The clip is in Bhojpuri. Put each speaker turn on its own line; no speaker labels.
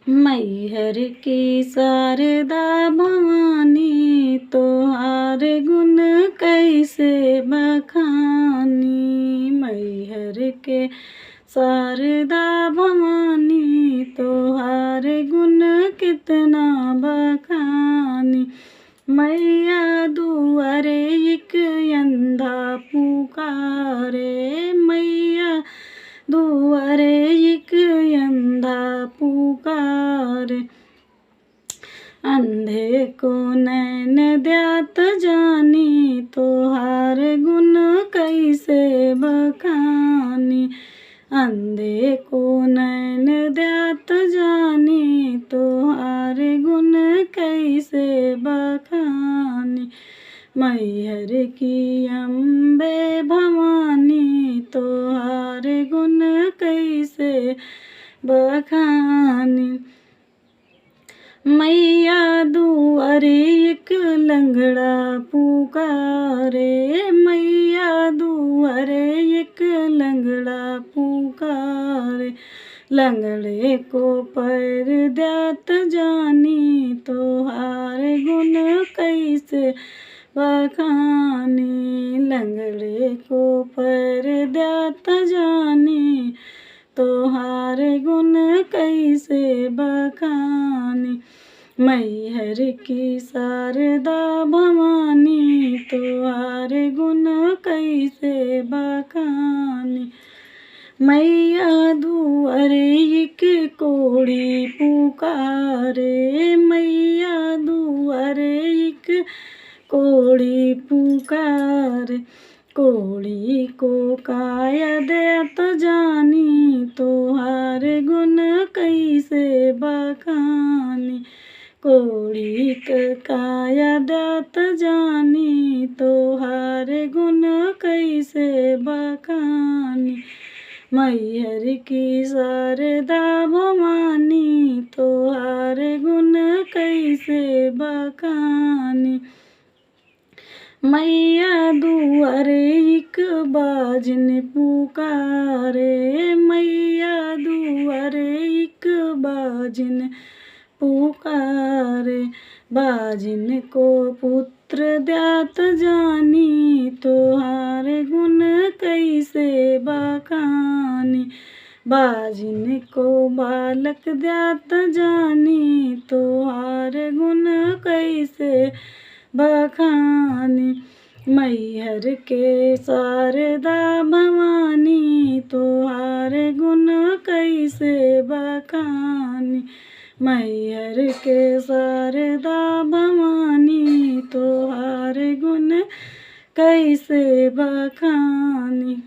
मैहर की शारदा भवानी तोहार गुण कैसे बखानी। मैहर के शारदा भवानी तोहार गुण कितना बखानी। मैया दुआरे एक अंधा पुकारे, मैया दुआरे एक अंधा पुकारे। अंधे को नैन द्यात जानी तोहार गुण कैसे बखानी। अंधे को नैन द्यात जानी तोहार गुण कैसे बखानी। मैहर की अम्बे भवानी तोहार गुण कैसे बखानी। मैया दुआरे एक लंगड़ा पुकारे, मैया दुआरे एक लंगड़ा पुकारे। लंगड़े को पैर द्यात जानी तोहार गुण कैसे बखानी। लंगड़े को पैर द्यात जानी तोहार गुण कैसे बखानी। मैहर की शारदा भवानी तोहार गुण कैसे बखानी। मैया दुआरे एक कोढ़ी पुकारे, मैया दुआरे एक कोढ़ी पुकारे। कोढ़ी को काया द्यात जानी तोहार गुण कैसे बखानी। कोढ़ी का काया द्यात जानी तोहार गुण कैसे बखानी। मैहर की शारदा भवानी तोहार गुण कैसे बखानी। मैया दुआरे एक बाजिन पुकारे, मैया दुआरे एक बाजिन पुकारे। बाजिन को पुत्र द्यात जानी तोहार गुण कैसे बखानी। बाजिन को बालक द्यात जानी तोहार गुण कैसे बखानी। मैहर के शारदा भवानी तोहार गुण कैसे बखानी। मैहर के शारदा भवानी तोहार गुण कैसे बखानी।